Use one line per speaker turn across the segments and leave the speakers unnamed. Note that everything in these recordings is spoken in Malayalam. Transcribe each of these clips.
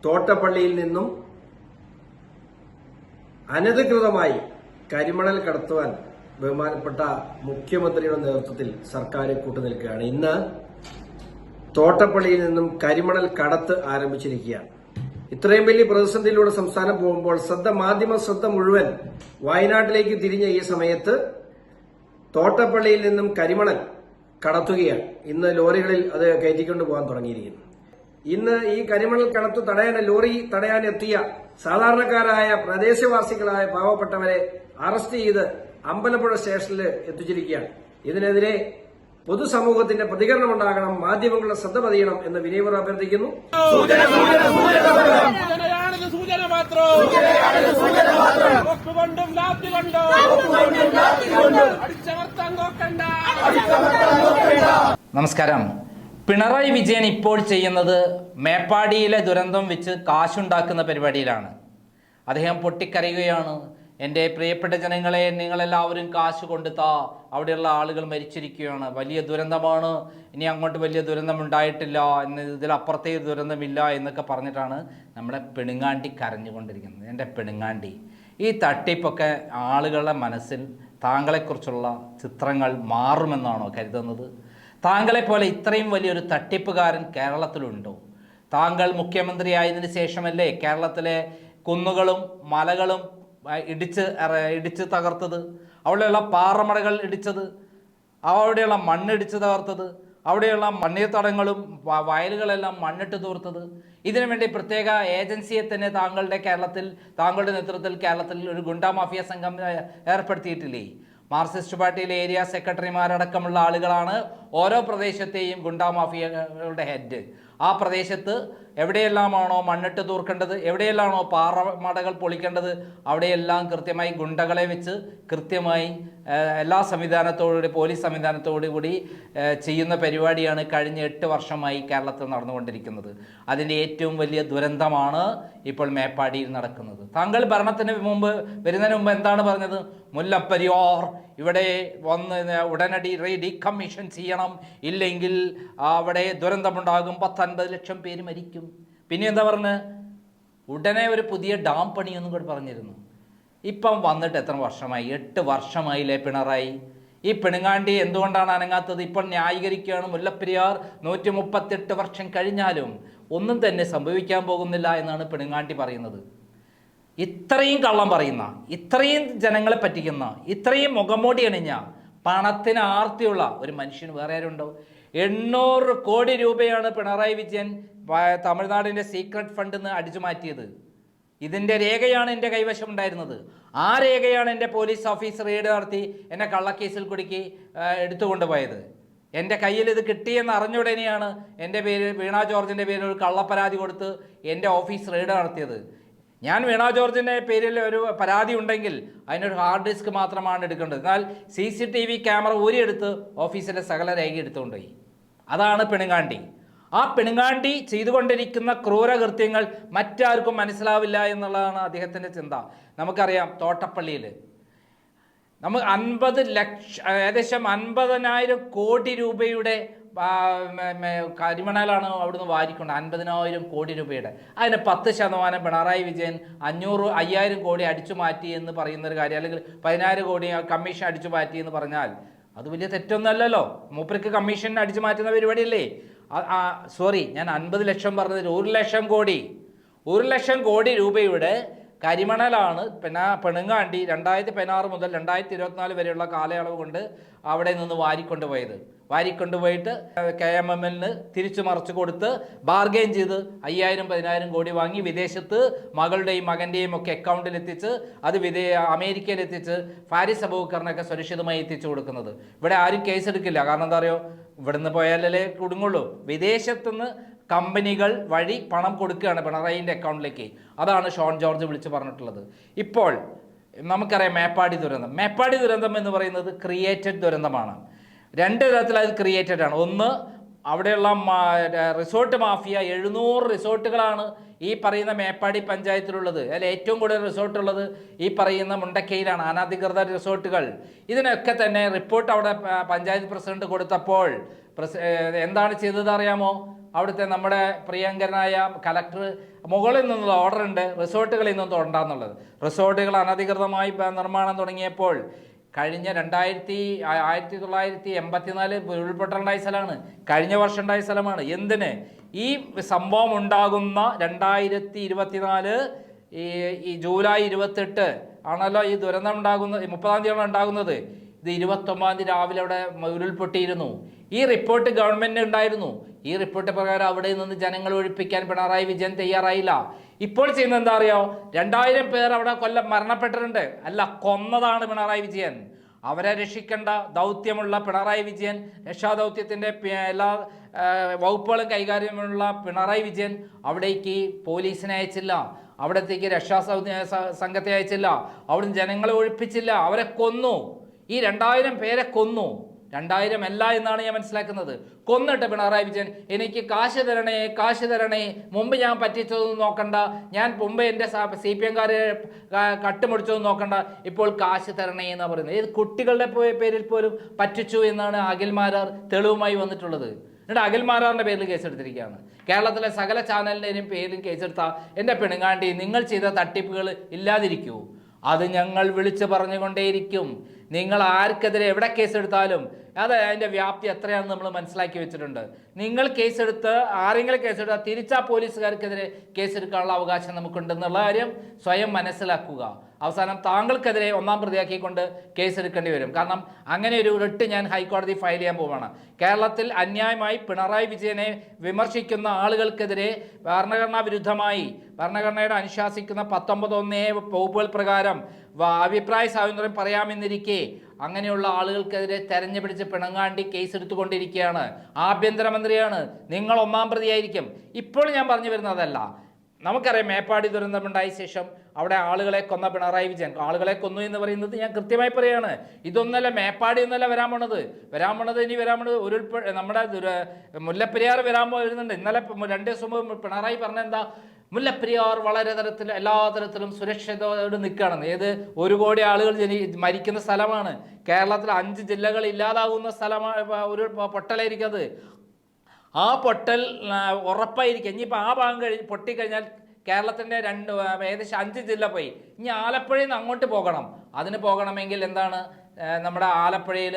തോട്ടപ്പള്ളിയിൽ നിന്നും അനധികൃതമായി കരിമണൽ കടത്തുവാൻ ബഹുമാനപ്പെട്ട മുഖ്യമന്ത്രിയുടെ നേതൃത്വത്തിൽ സർക്കാർ കൂട്ടുനിൽക്കുകയാണ്. ഇന്ന് തോട്ടപ്പള്ളിയിൽ നിന്നും കരിമണൽ കടത്ത് ആരംഭിച്ചിരിക്കുകയാണ്. ഇത്രയും വലിയ പ്രതിസന്ധിയിലൂടെ സംസ്ഥാനം പോകുമ്പോൾ മാധ്യമ ശ്രദ്ധ മുഴുവൻ വയനാട്ടിലേക്ക് തിരിഞ്ഞ ഈ സമയത്ത് തോട്ടപ്പള്ളിയിൽ നിന്നും കരിമണൽ കടത്തുകയാണ്. ഇന്ന് ലോറികളിൽ അത് കയറ്റിക്കൊണ്ട് പോകാൻ തുടങ്ങിയിരിക്കുന്നു. ഇന്ന് ഈ കരിമണൽ കടത്തു ലോറി തടയാൻ എത്തിയ സാധാരണക്കാരായ പ്രദേശവാസികളായ പാവപ്പെട്ടവരെ അറസ്റ്റ് ചെയ്ത് അമ്പലപ്പുഴ സ്റ്റേഷനിൽ എത്തിച്ചിരിക്കുകയാണ്. ഇതിനെതിരെ പൊതുസമൂഹത്തിന്റെ പ്രതികരണം ഉണ്ടാകണം, മാധ്യമങ്ങളുടെ ശ്രദ്ധ പതിയണം എന്ന് വിനയപൂർവ്വം അഭ്യർത്ഥിക്കുന്നു.
നമസ്കാരം. പിണറായി വിജയൻ ഇപ്പോൾ ചെയ്യുന്നത് മേപ്പാടിയിലെ ദുരന്തം വെച്ച് കാശുണ്ടാക്കുന്ന പരിപാടിയിലാണ്. അദ്ദേഹം പൊട്ടിക്കരയുകയാണ്. എൻ്റെ പ്രിയപ്പെട്ട ജനങ്ങളെ, നിങ്ങളെല്ലാവരും കാശ് കൊണ്ടുത്താ, അവിടെയുള്ള ആളുകൾ മരിച്ചിരിക്കുകയാണ്, വലിയ ദുരന്തമാണ്, ഇനി അങ്ങോട്ട് വലിയ ദുരന്തമുണ്ടായിട്ടില്ല, ഇതിലപ്പുറത്തേ ദുരന്തമില്ല എന്നൊക്കെ പറഞ്ഞിട്ടാണ് നമ്മളെ പെണുങ്ങാണ്ടി കരഞ്ഞുകൊണ്ടിരിക്കുന്നത്. എൻ്റെ പെണുങ്ങാണ്ടി, ഈ തട്ടിപ്പൊക്കെ ആളുകളുടെ മനസ്സിൽ താങ്കളെക്കുറിച്ചുള്ള ചിത്രങ്ങൾ മാറുമെന്നാണോ കരുതുന്നത്? താങ്കളെപ്പോലെ ഇത്രയും വലിയൊരു തട്ടിപ്പുകാരൻ കേരളത്തിലുണ്ടോ? താങ്കൾ മുഖ്യമന്ത്രിയായതിനു ശേഷമല്ലേ കേരളത്തിലെ കുന്നുകളും മലകളും ഇടിച്ച് തകർത്തത്, അവിടെയുള്ള പാറമടകൾ ഇടിച്ചത്, അവിടെയുള്ള മണ്ണിടിച്ച് തകർത്തത്, അവിടെയുള്ള മണ്ണീർത്തടങ്ങളും വയലുകളെല്ലാം മണ്ണിട്ട് തൂർത്തത്? ഇതിനു വേണ്ടി പ്രത്യേക ഏജൻസിയെ തന്നെ താങ്കളുടെ നേതൃത്വത്തിൽ കേരളത്തിൽ ഒരു ഗുണ്ടാ മാഫിയ സംഘം ഏർപ്പെടുത്തിയിട്ടില്ലേ? മാർക്സിസ്റ്റ് പാർട്ടിയിലെ ഏരിയ സെക്രട്ടറിമാരടക്കമുള്ള ആളുകളാണ് ഓരോ പ്രദേശത്തെയും ഗുണ്ടാ മാഫിയകളുടെ ഹെഡ്. ആ പ്രദേശത്ത് എവിടെയെല്ലാമാണോ മണ്ണിട്ട് തൂർക്കേണ്ടത്, എവിടെയെല്ലാമാണോ പാറമടകൾ പൊളിക്കേണ്ടത്, അവിടെയെല്ലാം കൃത്യമായി ഗുണ്ടകളെ വെച്ച് കൃത്യമായി എല്ലാ സംവിധാനത്തോടുകൂടി, പോലീസ് സംവിധാനത്തോടുകൂടി ചെയ്യുന്ന പരിപാടിയാണ് കഴിഞ്ഞ 8 വർഷമായി കേരളത്തിൽ നടന്നുകൊണ്ടിരിക്കുന്നത്. അതിൻ്റെ ഏറ്റവും വലിയ ദുരന്തമാണ് ഇപ്പോൾ മേപ്പാടിയിൽ നടക്കുന്നത്. താങ്കൾ വരുന്നതിന് മുമ്പ് എന്താണ് പറഞ്ഞത്? മുല്ലപ്പെരിയാർ ഇവിടെ വന്ന് ഉടനടി ഡീകമ്മീഷൻ ചെയ്യണം, ഇല്ലെങ്കിൽ അവിടെ ദുരന്തമുണ്ടാകും, 10-50 ലക്ഷം പേര് മരിക്കും. പിന്നെ എന്താ പറഞ്ഞത്? ഉടനെ ഒരു പുതിയ ഡാം പണിയൊന്നും കൂടെ പറഞ്ഞിരുന്നു. ഇപ്പം വന്നിട്ട് എത്ര വർഷമായി? 8 വർഷമായില്ലേ പിണറായി? ഈ പെണുങ്ങാണ്ടി എന്തുകൊണ്ടാണ് അനങ്ങാത്തത്? ഇപ്പോൾ ന്യായീകരിക്കുകയാണ്. മുല്ലപ്പെരിയാർ 138 വർഷം കഴിഞ്ഞാലും ഒന്നും തന്നെ സംഭവിക്കാൻ പോകുന്നില്ല എന്നാണ് പെണുങ്ങാണ്ടി പറയുന്നത്. ഇത്രയും കള്ളം പറയുന്ന, ഇത്രയും ജനങ്ങളെ പറ്റിക്കുന്ന, ഇത്രയും മുഖംമൂടി അണിഞ്ഞ, പണത്തിന് ആർത്തിയുള്ള ഒരു മനുഷ്യന് വേറെ ആരുണ്ടോ? 800 കോടി രൂപയാണ് പിണറായി വിജയൻ തമിഴ്നാടിൻ്റെ സീക്രട്ട് ഫണ്ടിൽ നിന്ന് അടിച്ചു മാറ്റിയത്. ഇതിൻ്റെ രേഖയാണ് എൻ്റെ കൈവശം ഉണ്ടായിരുന്നത്. ആ രേഖയാണ് എൻ്റെ പോലീസ് ഓഫീസർ റെയ്ഡ് നടത്തി എന്നെ കള്ളക്കേസിൽ കുടുക്കി എടുത്തുകൊണ്ടുപോയത്. എൻ്റെ കയ്യിൽ ഇത് കിട്ടിയെന്ന് അറിഞ്ഞുടനെയാണ് എൻ്റെ പേരിൽ, വീണ ജോർജിൻ്റെ പേരിൽ ഒരു കള്ളപ്പരാതി കൊടുത്ത് എൻ്റെ ഓഫീസ് റെയ്ഡ് നടത്തിയത്. ഞാൻ വീണ ജോർജിൻ്റെ പേരിൽ ഒരു പരാതി ഉണ്ടെങ്കിൽ അതിനൊരു ഹാർഡ് ഡിസ്ക് മാത്രമാണ് എടുക്കേണ്ടത്. എന്നാൽ CCTV ക്യാമറ ഊരിയെടുത്ത് ഓഫീസിലെ സകല രേഖ എടുത്തുകൊണ്ടുപോയി. അതാണ് പെണുങ്ങാണ്ടി. ആ പെണുങ്ങാണ്ടി ചെയ്തുകൊണ്ടിരിക്കുന്ന ക്രൂരകൃത്യങ്ങൾ മറ്റാർക്കും മനസ്സിലാവില്ല എന്നുള്ളതാണ് അദ്ദേഹത്തിൻ്റെ ചിന്ത. നമുക്കറിയാം, തോട്ടപ്പള്ളിയിൽ നമുക്ക് 50 ലക്ഷം, ഏകദേശം 50,000 കോടി രൂപയുടെ കരിമണലാണ് അവിടുന്ന് വാരിക്കൊണ്ട്. 50,000 കോടി രൂപയുടെ അതിന് 10% പിണറായി വിജയൻ 500-5000 കോടി അടിച്ചു മാറ്റി എന്ന് പറയുന്നൊരു കാര്യം, അല്ലെങ്കിൽ 10,000 കോടി കമ്മീഷൻ അടിച്ചു മാറ്റി എന്ന് പറഞ്ഞാൽ അത് വലിയ തെറ്റൊന്നുമല്ലല്ലോ. മൂപ്പർക്ക് കമ്മീഷൻ അടിച്ചു മാറ്റുന്ന പരിപാടിയല്ലേ? സോറി, ഞാൻ 50 ലക്ഷം പറഞ്ഞതിൽ 1 ലക്ഷം കോടി, 1 ലക്ഷം കോടി രൂപയുടെ കരിമണലാണ് പെണുങ്ങാണ്ടി 2016 മുതൽ 2024 വരെയുള്ള കാലയളവ് കൊണ്ട് അവിടെ നിന്ന് വാരിക്കൊണ്ടുപോയിട്ട് KMML തിരിച്ചു മറിച്ചു കൊടുത്ത് ബാർഗെയിൻ ചെയ്ത് 5,000-10,000 കോടി വാങ്ങി വിദേശത്ത് മകളുടെയും മകൻ്റെയും ഒക്കെ അക്കൗണ്ടിൽ എത്തിച്ച് അത് അമേരിക്കയിൽ എത്തിച്ച് ഫാരിസ് അബൂബക്കറിനൊക്കെ സുരക്ഷിതമായി എത്തിച്ചു കൊടുക്കുന്നത്. ഇവിടെ ആരും കേസെടുക്കില്ല. കാരണം എന്താ പറയുക, ഇവിടുന്ന് പോയാലല്ലേ കുടുങ്ങുള്ളൂ. വിദേശത്തുനിന്ന് കമ്പനികൾ വഴി പണം കൊടുക്കുകയാണ് പിണറായിൻ്റെ അക്കൗണ്ടിലേക്ക്. അതാണ് ഷോൺ ജോർജ് വിളിച്ച് പറഞ്ഞിട്ടുള്ളത്. ഇപ്പോൾ നമുക്കറിയാം മേപ്പാടി ദുരന്തം എന്ന് പറയുന്നത് ക്രിയേറ്റഡ് ദുരന്തമാണ്. 2 തരത്തിൽ അത് ക്രിയേറ്റഡ് ആണ്. ഒന്ന്, അവിടെയുള്ള റിസോർട്ട് മാഫിയ 700 റിസോർട്ടുകളാണ് ഈ പറയുന്ന മേപ്പാടി പഞ്ചായത്തിലുള്ളത്. അതിൽ ഏറ്റവും കൂടുതൽ റിസോർട്ടുള്ളത് ഈ പറയുന്ന മുണ്ടക്കയിലാണ്, അനധികൃത റിസോർട്ടുകൾ. ഇതിനൊക്കെ തന്നെ റിപ്പോർട്ട് അവിടെ പഞ്ചായത്ത് പ്രസിഡന്റ് കൊടുത്തപ്പോൾ എന്താണ് ചെയ്തത് അറിയാമോ? അവിടുത്തെ നമ്മുടെ പ്രിയങ്കരനായ കലക്ടർ മുകളിൽ നിന്നുള്ള ഓർഡർ ഉണ്ട് റിസോർട്ടുകളിൽ നിന്നും തോണ്ടാന്നുള്ളത്. റിസോർട്ടുകൾ അനധികൃതമായി നിർമ്മാണം തുടങ്ങിയപ്പോൾ കഴിഞ്ഞ 1984 ഉരുൾപൊട്ടലുണ്ടായ സ്ഥലമാണ്, കഴിഞ്ഞ വർഷം ഉണ്ടായ സ്ഥലമാണ്. എന്തിന് ഈ സംഭവം ഉണ്ടാകുന്ന 2024 ഈ ജൂലൈ 28 ആണല്ലോ ഈ ദുരന്തം ഉണ്ടാകുന്നത്, 30-ാം തീയതിയാണ് ഉണ്ടാകുന്നത്. ഇത് 29-ാം തീയതി രാവിലെ അവിടെ ഉരുൾപൊട്ടിയിരുന്നു. ഈ റിപ്പോർട്ട് ഗവൺമെന്റിന് ഉണ്ടായിരുന്നു. ഈ റിപ്പോർട്ട് പ്രകാരം അവിടെ നിന്ന് ജനങ്ങൾ ഒഴിപ്പിക്കാൻ പിണറായി വിജയൻ തയ്യാറായില്ല. ഇപ്പോൾ ചെയ്യുന്നത് എന്താ അറിയോ? 2000 പേർ അവിടെ മരണപ്പെട്ടിട്ടുണ്ട്. അല്ല, കൊന്നതാണ് പിണറായി വിജയൻ. അവരെ രക്ഷിക്കേണ്ട ദൗത്യമുള്ള പിണറായി വിജയൻ, രക്ഷാദൗത്യത്തിൻ്റെ എല്ലാ വകുപ്പുകളും കൈകാര്യമുള്ള പിണറായി വിജയൻ അവിടേക്ക് പോലീസിനെ അയച്ചില്ല, അവിടത്തേക്ക് സംഘത്തെ അയച്ചില്ല, അവിടുന്ന് ജനങ്ങളെ ഒഴിപ്പിച്ചില്ല, അവരെ കൊന്നു. ഈ 2000 പേരെ കൊന്നു. 2000 അല്ല എന്നാണ് ഞാൻ മനസ്സിലാക്കുന്നത്. കൊന്നിട്ട് പിണറായി വിജയൻ എനിക്ക് കാശ് തരണേ, കാശ് തരണേ, മുമ്പ് ഞാൻ പറ്റിച്ചതൊന്നും നോക്കണ്ട, ഞാൻ മുമ്പ് എൻ്റെ CPM-കാരെ കട്ടുമുടിച്ചതൊന്നും നോക്കണ്ട, ഇപ്പോൾ കാശ് തരണേ എന്നാണ് പറയുന്നത്. ഏത് കുട്ടികളുടെ പേരിൽ പോലും പറ്റിച്ചു എന്നാണ് അഖിൽമാരാർ തെളിവുമായി വന്നിട്ടുള്ളത്. എന്നിട്ട് അഖിൽമാരാറിൻ്റെ പേരിൽ കേസെടുത്തിരിക്കുകയാണ്. കേരളത്തിലെ സകല ചാനലിൻ്റെയും പേരിൽ കേസെടുത്താൽ എൻ്റെ പിണങ്ങാണ്ടി നിങ്ങൾ ചെയ്ത തട്ടിപ്പുകൾ ഇല്ലാതിരിക്കൂ. അത് ഞങ്ങൾ വിളിച്ചു പറഞ്ഞുകൊണ്ടേയിരിക്കും. നിങ്ങൾ ആർക്കെതിരെ എവിടെ കേസെടുത്താലും അത് അതിൻ്റെ വ്യാപ്തി എത്രയാണെന്ന് നമ്മൾ മനസ്സിലാക്കി വെച്ചിട്ടുണ്ട്. നിങ്ങൾ കേസെടുത്ത് ആരെങ്കിലും കേസെടുത്താൽ തിരിച്ചാ പോലീസുകാർക്കെതിരെ കേസെടുക്കാനുള്ള അവകാശം നമുക്കുണ്ടെന്നുള്ള കാര്യം സ്വയം മനസ്സിലാക്കുക. അവസാനം താങ്കൾക്കെതിരെ 1-ാം പ്രതിയാക്കിക്കൊണ്ട് കേസെടുക്കേണ്ടി വരും. കാരണം അങ്ങനെ ഒരു റിട്ട് ഞാൻ ഹൈക്കോടതി ഫയൽ ചെയ്യാൻ പോവുകയാണ്. കേരളത്തിൽ അന്യായമായി പിണറായി വിജയനെ വിമർശിക്കുന്ന ആളുകൾക്കെതിരെ ഭരണഘടനാ വിരുദ്ധമായി ഭരണഘടനയുടെ അനുശാസിക്കുന്ന 19(1) വകുപ്പുകൾ പ്രകാരം അഭിപ്രായ സ്വാതന്ത്ര്യം പറയാമെന്നിരിക്കെ അങ്ങനെയുള്ള ആളുകൾക്കെതിരെ തെരഞ്ഞുപിടിച്ച് പിണങ്ങാണ്ടി കേസെടുത്തുകൊണ്ടിരിക്കുകയാണ്. ആഭ്യന്തരമന്ത്രിയാണ്. നിങ്ങൾ 1-ാം പ്രതിയായിരിക്കും. ഇപ്പോൾ ഞാൻ പറഞ്ഞു വരുന്നതല്ല. നമുക്കറിയാം മേപ്പാടി ദുരന്തമുണ്ടായ ശേഷം അവിടെ ആളുകളെ കൊന്ന പിണറായി വിജയൻ ആളുകളെ കൊന്നു എന്ന് പറയുന്നത് ഞാൻ കൃത്യമായി പറയാണ്. ഇതൊന്നല്ല, മേപ്പാടി ഒന്നല്ല വരാൻ പോണത് ഇനി വരാൻ പോണത് നമ്മുടെ മുല്ലപ്പെരിയാർ വരുന്നുണ്ട്. ഇന്നലെ 2 ദിവസം മുമ്പ് പിണറായി പറഞ്ഞെന്താ, മുല്ലപ്പെരിയാർ വളരെ എല്ലാ തരത്തിലും സുരക്ഷിതയോട് നിൽക്കുകയാണെന്ന്. ഏത് 1 കോടി ആളുകൾ മരിക്കുന്ന സ്ഥലമാണ്. കേരളത്തിൽ 5 ജില്ലകൾ ഇല്ലാതാകുന്ന സ്ഥലമാണ്. ഒരു പൊട്ടലായിരിക്കും അത്. ആ പൊട്ടൽ ഉറപ്പായിരിക്കും. ഇനിയിപ്പോൾ ആ ഭാഗം പൊട്ടിക്കഴിഞ്ഞാൽ കേരളത്തിൻ്റെ ഏകദേശം 5 ജില്ല പോയി. ഇനി ആലപ്പുഴയിൽ നിന്ന് അങ്ങോട്ട് പോകണം. അതിന് പോകണമെങ്കിൽ എന്താണ്, നമ്മുടെ ആലപ്പുഴയിൽ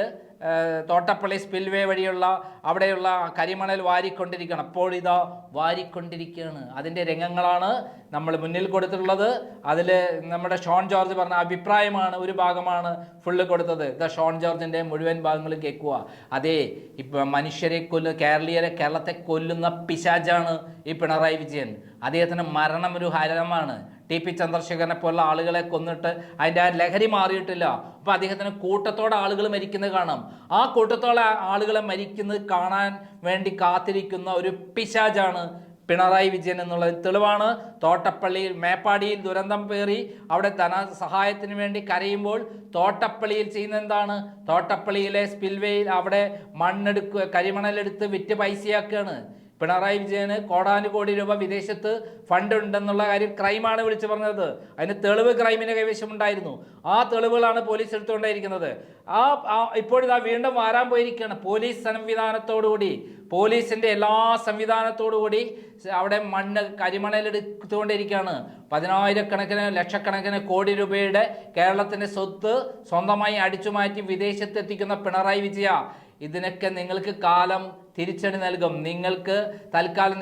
തോട്ടപ്പള്ളി സ്പിൽവേ വഴിയുള്ള അവിടെയുള്ള കരിമണൽ വാരിക്കൊണ്ടിരിക്കണം. അപ്പോൾ ഇതാ വാരിക്കൊണ്ടിരിക്കുകയാണ്. അതിൻ്റെ രംഗങ്ങളാണ് നമ്മൾ മുന്നിൽ കൊടുത്തിട്ടുള്ളത്. അതിൽ നമ്മുടെ ഷോൺ ജോർജ് പറഞ്ഞ അഭിപ്രായമാണ്, ഒരു ഭാഗമാണ് ഫുള്ള് കൊടുത്തത്. ഇതാ ഷോൺ ജോർജിൻ്റെ മുഴുവൻ ഭാഗങ്ങളും കേൾക്കുക. അതേ, ഇപ്പം മനുഷ്യരെ കേരളത്തെ കൊല്ലുന്ന പിശാചാണ് ഈ പിണറായി വിജയൻ. അദ്ദേഹത്തിന് മരണം ഒരു ഹരമാണ്. TP ചന്ദ്രശേഖരനെ പോലുള്ള ആളുകളെ കൊന്നിട്ട് അതിൻ്റെ ആ ലഹരി മാറിയിട്ടില്ല. അപ്പോൾ അദ്ദേഹത്തിന് കൂട്ടത്തോടെ ആളുകൾ മരിക്കുന്നത് കാണാം. ആ കൂട്ടത്തോടെ ആളുകളെ മരിക്കുന്നത് കാണാൻ വേണ്ടി കാത്തിരിക്കുന്ന ഒരു പിശാചാണ് പിണറായി വിജയൻ എന്നുള്ള തെളിവാണ്. തോട്ടപ്പള്ളിയിൽ മേപ്പാടിയിൽ ദുരന്തം പേറി അവിടെ സഹായത്തിന് വേണ്ടി കരയുമ്പോൾ തോട്ടപ്പള്ളിയിൽ ചെയ്യുന്ന എന്താണ്, തോട്ടപ്പള്ളിയിലെ സ്പിൽവേയിൽ അവിടെ കരിമണലെടുത്ത് വിറ്റ് പൈസയാക്കുകയാണ്. പിണറായി വിജയന് കോടാനുകോടി രൂപ വിദേശത്ത് ഫണ്ട് ഉണ്ടെന്നുള്ള കാര്യം ക്രൈമാണ് വിളിച്ചു പറഞ്ഞത്. അതിന് തെളിവ് ക്രൈമിന് കൈവശം ഉണ്ടായിരുന്നു. ആ തെളിവുകളാണ് പോലീസ് എടുത്തുകൊണ്ടിരിക്കുന്നത്. ഇപ്പോഴിതാ വീണ്ടും വാരാൻ പോയിരിക്കുകയാണ്. പോലീസ് സംവിധാനത്തോടുകൂടി, പോലീസിൻ്റെ എല്ലാ സംവിധാനത്തോടുകൂടി അവിടെ കരിമണലെടുത്തുകൊണ്ടിരിക്കുകയാണ്. 10,000-കണക്കിന് ലക്ഷക്കണക്കിന് കോടി രൂപയുടെ കേരളത്തിൻ്റെ സ്വത്ത് സ്വന്തമായി അടിച്ചുമാറ്റി വിദേശത്തെത്തിക്കുന്ന പിണറായി വിജയ, ഇതിനൊക്കെ നിങ്ങൾക്ക് കാലം തിരിച്ചടി നൽകും. നിങ്ങൾക്ക് തൽക്കാലം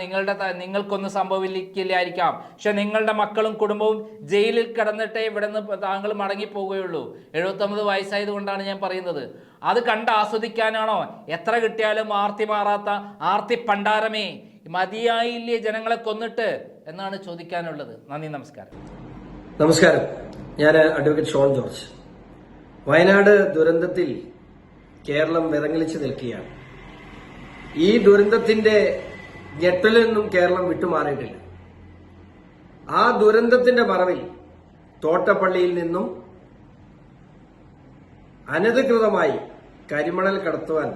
നിങ്ങൾക്കൊന്നും സംഭവിക്കില്ലായിരിക്കാം. പക്ഷെ നിങ്ങളുടെ മക്കളും കുടുംബവും ജയിലിൽ കിടന്നിട്ടേ ഇവിടെ നിന്ന് താങ്കൾ മടങ്ങിപ്പോവുകയുള്ളൂ. 79 വയസ്സായതുകൊണ്ടാണ് ഞാൻ പറയുന്നത്. അത് കണ്ട് ആസ്വദിക്കാനാണോ? എത്ര കിട്ടിയാലും ആർത്തി മാറാത്ത ആർത്തി പണ്ടാരമേ, മതിയായില്ലേ ജനങ്ങളെ കൊന്നിട്ട് എന്നാണ് ചോദിക്കാനുള്ളത്. നന്ദി, നമസ്കാരം.
നമസ്കാരം. ഞാൻ അഡ്വക്കേറ്റ് ഷോൺ ജോർജ്. വയനാട് ദുരന്തത്തിൽ കേരളം വിറങ്ങലിച്ച് നിൽക്കുകയാണ്. ഈ ദുരന്തത്തിന്റെ ഞെട്ടലിൽ നിന്നും കേരളം വിട്ടുമാറിയിട്ടില്ല. ആ ദുരന്തത്തിന്റെ മറവിൽ തോട്ടപ്പള്ളിയിൽ നിന്നും അനധികൃതമായി കരിമണൽ കടത്തുവാൻ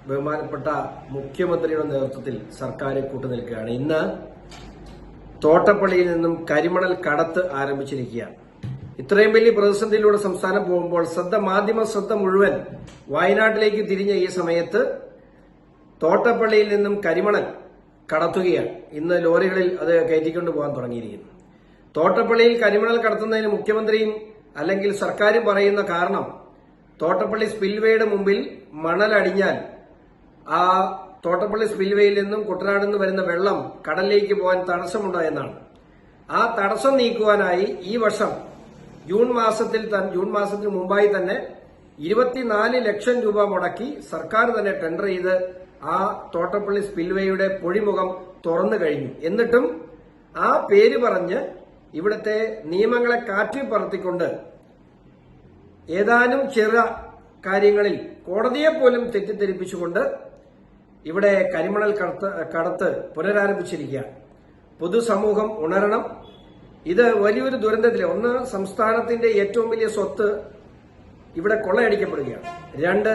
ബഹുമാനപ്പെട്ട മുഖ്യമന്ത്രിയുടെ നേതൃത്വത്തിൽ സർക്കാർ കൂട്ടുനിൽക്കുകയാണ്. ഇന്ന് തോട്ടപ്പള്ളിയിൽ നിന്നും കരിമണൽ കടത്ത് ആരംഭിച്ചിരിക്കുകയാണ്. ഇത്രയും വലിയ പ്രതിസന്ധിയിലൂടെ സംസ്ഥാനം പോകുമ്പോൾ മാധ്യമ ശ്രദ്ധ മുഴുവൻ വയനാട്ടിലേക്ക് തിരിഞ്ഞ ഈ സമയത്ത് തോട്ടപ്പള്ളിയിൽ നിന്നും കരിമണൽ കടത്തുകയാണ്. ഇന്ന് ലോറികളിൽ അത് കയറ്റിക്കൊണ്ട് പോകാൻ തുടങ്ങിയിരിക്കുന്നു. തോട്ടപ്പള്ളിയിൽ കരിമണൽ കടത്തുന്നതിന് മുഖ്യമന്ത്രിയും അല്ലെങ്കിൽ സർക്കാരും പറയുന്ന കാരണം തോട്ടപ്പള്ളി സ്പിൽവേയുടെ മുമ്പിൽ മണലടിഞ്ഞാൽ ആ തോട്ടപ്പള്ളി സ്പിൽവേയിൽ നിന്നും കുട്ടനാട് നിന്ന് വരുന്ന വെള്ളം കടലിലേക്ക് പോകാൻ തടസ്സമുണ്ടോ എന്നാണ്. ആ തടസ്സം നീക്കുവാനായി ഈ വർഷം ജൂൺ മാസത്തിന് മുമ്പായി തന്നെ 24 ലക്ഷം രൂപ മുടക്കി സർക്കാർ തന്നെ ടെൻഡർ ചെയ്ത് ആ തോട്ടപ്പള്ളി സ്പിൽവേയുടെ പൊഴിമുഖം തുറന്നു കഴിഞ്ഞു. എന്നിട്ടും ആ പേര് പറഞ്ഞ് ഇവിടുത്തെ നിയമങ്ങളെ കാറ്റിൽ പറത്തിക്കൊണ്ട് ഏതാനും ചെറു കാര്യങ്ങളിൽ കോടതിയെ പോലും തെറ്റിദ്ധരിപ്പിച്ചുകൊണ്ട് ഇവിടെ കരിമണൽ കടത്ത് പുനരാരംഭിച്ചിരിക്കുകയാണ്. പൊതുസമൂഹം ഉണരണം. ഇത് വലിയൊരു ദുരന്തത്തിലെ ഒന്ന്, സംസ്ഥാനത്തിന്റെ ഏറ്റവും വലിയ സ്വത്ത് ഇവിടെ കൊള്ളയടിക്കപ്പെടുകയാണ്. 2,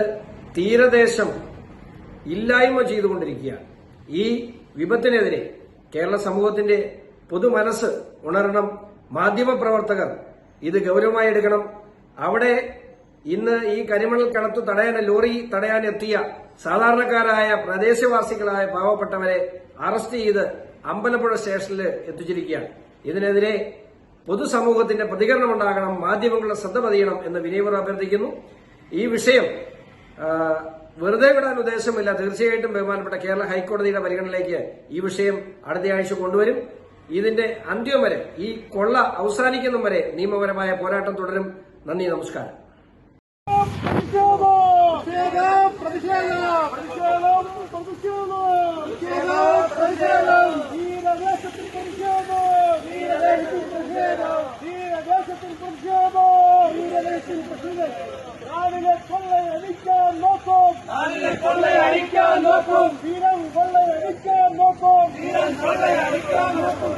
തീരദേശം ഇല്ലായ്മ ചെയ്തുകൊണ്ടിരിക്കുകയാണ്. ഈ വിപത്തിനെതിരെ കേരള സമൂഹത്തിന്റെ പൊതുമനസ്സ് ഉണരണം. മാധ്യമപ്രവർത്തകർ ഇത് ഗൌരവമായി എടുക്കണം. അവിടെ ഇന്ന് ഈ കരിമണൽ കടത്തു തടയാൻ, ലോറി തടയാൻ എത്തിയ സാധാരണക്കാരായ പ്രദേശവാസികളായ പാവപ്പെട്ടവരെ അറസ്റ്റ് ചെയ്ത് അമ്പലപ്പുഴ സ്റ്റേഷനിൽ എത്തിച്ചിരിക്കുകയാണ്. ഇതിനെതിരെ പൊതുസമൂഹത്തിന്റെ പ്രതികരണം ഉണ്ടാകണം, മാധ്യമങ്ങളുടെ ശ്രദ്ധ പതിയണം എന്ന് വിനയപൂർവ്വം അഭ്യർത്ഥിക്കുന്നു. ഈ വിഷയം വെറുതെ വിടാൻ ഉദ്ദേശമില്ല. തീർച്ചയായിട്ടും ബഹുമാനപ്പെട്ട കേരള ഹൈക്കോടതിയുടെ പരിഗണനയിലേക്ക് ഈ വിഷയം അടുത്തയാഴ്ച കൊണ്ടുവരും. ഇതിന്റെ അന്ത്യം വരെ, ഈ കൊള്ള അവസാനിക്കുന്ന വരെ നിയമപരമായ പോരാട്ടം തുടരും. നന്ദി, നമസ്കാരം.
കൊള്ളയടിക്കാൻ നോക്കും, വീരൻ കൊള്ളയടിക്കാൻ നോക്കും, വീരൻ കൊള്ളയടിക്കാൻ നോക്കും.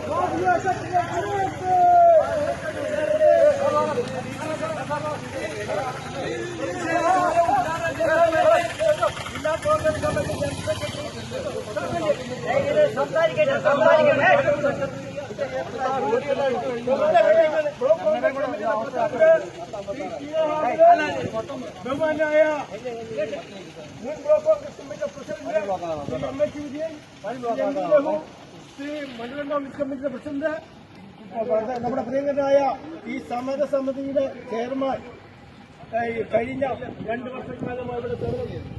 ബഹുമാനായ മുൻ block congress committee president M H. Vijayan, Shri മണ്ഡലം കമ്മിറ്റിയുടെ പ്രസിഡന്റ്, നമ്മുടെ പ്രിയങ്കരനായ ഈ സമരസമിതിയുടെ ചെയർമാൻ, കഴിഞ്ഞ 2 വർഷക്കാലമായി ഇവിടെ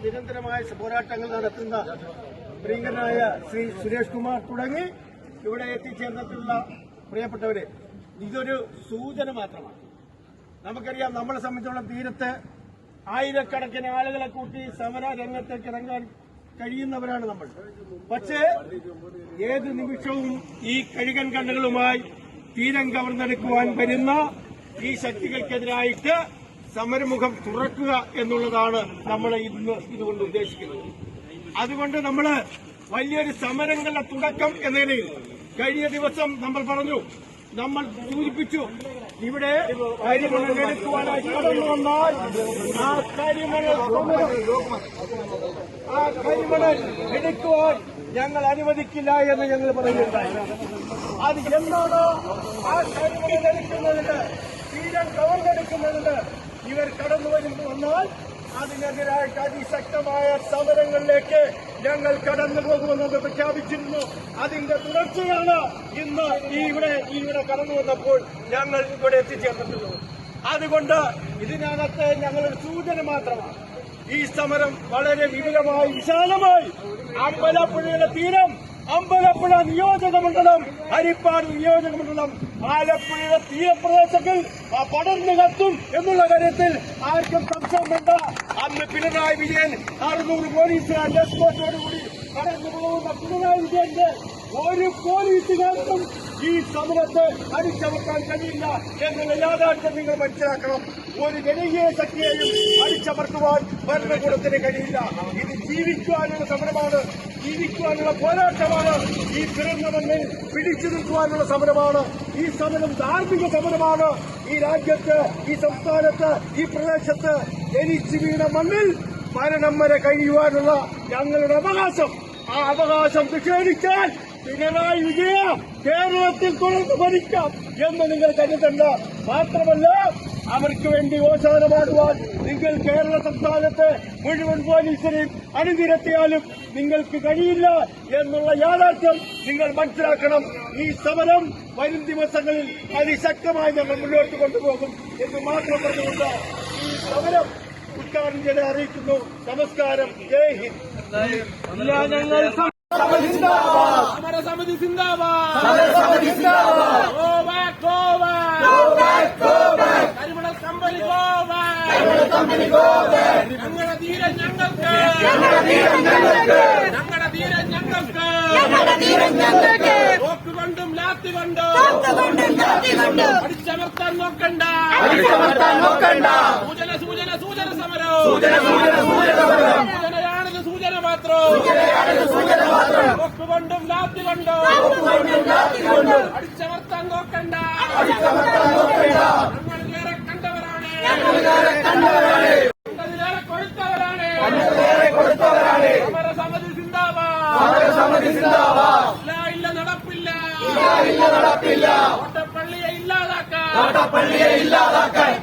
നിരന്തരമായ പോരാട്ടങ്ങൾ നടത്തുന്ന പ്രിയങ്കരനായ ശ്രീ സുരേഷ് കുമാർ തുടങ്ങി ഇവിടെ എത്തിച്ചേർന്നിട്ടുള്ള പ്രിയപ്പെട്ടവരെ, ഇതൊരു സൂചന മാത്രമാണ്. നമുക്കറിയാം, നമ്മളെ സംബന്ധിച്ചുള്ള തീരത്ത് ആയിരക്കണക്കിന് ആളുകളെ കൂട്ടി സമര രംഗത്തേക്ക് ഇറങ്ങാൻ കഴിയുന്നവരാണ് നമ്മൾ. പക്ഷേ ഏത് നിമിഷവും ഈ കഴുകൻ കണ്ണുകളുമായി തീരം കവർന്നെടുക്കുവാൻ വരുന്ന ഈ ശക്തികൾക്കെതിരായിട്ട് സമരമുഖം തുറക്കുക എന്നുള്ളതാണ് നമ്മൾ ഇന്ന് ഇതുകൊണ്ട് ഉദ്ദേശിക്കുന്നത്. അതുകൊണ്ട് നമ്മൾ വലിയൊരു സമരങ്ങളുടെ തുടക്കം എന്ന നിലയിൽ കഴിഞ്ഞ ദിവസം നമ്മൾ പറഞ്ഞു, നമ്മൾ സൂചിപ്പിച്ചു, ഇവിടെ കരിമണൽ എടുക്കുവാനായി കടന്നു വന്നാൽ ആ കരിമണൽ എടുക്കുവാൻ ഞങ്ങൾ അനുവദിക്കില്ല എന്ന് ഞങ്ങൾ പറയുന്നുണ്ടായി. അത് എന്താണ് ആ കരിമണൽ എടുക്കുന്നതിന്, തീരം കവർന്നെടുക്കുന്നതിന് ഇവർ കടന്നു വന്നാൽ അതിനെതിരായിട്ട് അതിശക്തമായ സമരങ്ങളിലേക്ക് ഞങ്ങൾ കടന്നു പോകുമെന്നത് പ്രഖ്യാപിച്ചിരുന്നു. അതിന്റെ തുടർച്ചയാണ് ഇന്ന് ഇവിടെ കടന്നു വന്നപ്പോൾ ഞങ്ങൾ ഇവിടെ എത്തിച്ചേർന്നിട്ടുള്ളത്. അതുകൊണ്ട് ഇതിനകത്ത് ഞങ്ങളൊരു സൂചന മാത്രമാണ്. ഈ സമരം വളരെ വിപുലമായി, വിശാലമായി അമ്പലപ്പുഴയുടെ തീരം, അമ്പലപ്പുഴ നിയോജകമണ്ഡലം, ഹരിപ്പാട് നിയോജകമണ്ഡലം, ആലപ്പുഴയുടെ തീരപ്രദേശത്തിൽ പടർന്നു കത്തും എന്നുള്ള കാര്യത്തിൽ ആർക്കും സംശയം വേണ്ട. അന്ന് പിണറായി വിജയൻ 600 പോലീസുകാരുടെ എസ്കോർട്ടോടുകൂടി കടന്നു പോകുന്ന പിണറായി വിജയന്റെ ഒരു പോലീസുകാർക്കും ഈ സമരത്തെ അടിച്ചമർത്താൻ കഴിയില്ല എന്നുള്ള യാഥാർത്ഥ്യം നിങ്ങൾ മനസ്സിലാക്കണം. ഒരു ജനകീയ ശക്തിയെയും അടിച്ചമർത്തുവാൻ ഭരണകൂടത്തിന് കഴിയില്ല. ഇത് ജീവിക്കുവാനുള്ള സമരമാണ്, ജീവിക്കുവാനുള്ള പോരാട്ടമാണ്. ഈ പിറന്ന മണ്ണിൽ പിടിച്ചു നിൽക്കുവാനുള്ള സമരമാണ്. ഈ സമരം ധാർമ്മിക സമരമാണ്. ഈ രാജ്യത്ത്, ഈ സംസ്ഥാനത്ത്, ഈ പ്രദേശത്ത് ജനിച്ചു വീണ മണ്ണിൽ മരണം വരെ കഴിയുവാനുള്ള ഞങ്ങളുടെ അവകാശം, ആ അവകാശം നിഷേധിച്ചാൽ പിണറായി വിജയ കേരളത്തിൽ തുടർന്ന് ഭരിക്കാം എന്ന് നിങ്ങൾ കരുതണ്ട. മാത്രമല്ല, അവർക്ക് വേണ്ടി ഓശാന പാടുവാൻ നിങ്ങൾ കേരള സംസ്ഥാനത്തെ മുഴുവൻ പോലീസിനെയും അണിനിരത്തിയാലും നിങ്ങൾക്ക് കഴിയില്ല എന്നുള്ള യാഥാർത്ഥ്യം നിങ്ങൾ മനസ്സിലാക്കണം. ഈ സമരം വരും ദിവസങ്ങളിൽ അതിശക്തമായി ഞങ്ങൾ മുന്നോട്ട് കൊണ്ടുപോകും എന്ന് മാത്രം പറഞ്ഞുകൊണ്ട് ഈ സമരം ഉദ്ഘാടനം ചെയ്ത് അറിയിക്കുന്നു. നമസ്കാരം. ജയ് ഹിന്ദ്. ഞങ്ങൾ സമരസമിതി സിന്ദാബാദ്. കരിമണൽ കമ്പനി ഞങ്ങളുടെ ധീരൻ ഞങ്ങൾക്ക്, ഞങ്ങളുടെ ധീരൻ ഞങ്ങൾക്ക് തോക്കുകൊണ്ടും ലാത്തി കൊണ്ടും അടിച്ചമർത്താൻ നോക്കണ്ട. സൂചന സമരം. സൂചനയാണിത്, സൂചന മാത്രം. തോക്കുകൊണ്ടും ലാത്തി കൊണ്ടും അടിച്ചമർത്താൻ നോക്കണ്ട. ഞങ്ങളിലേറെ കണ്ടവരാണ്, ഞങ്ങളിലേറെ കൊടുത്തവരാണ്. സമരസമിതി സിന്ദാബാദ്. ഇല്ല നടപ്പില്ല. കോട്ടപ്പള്ളിയെ ഇല്ലാതാക്കാൻ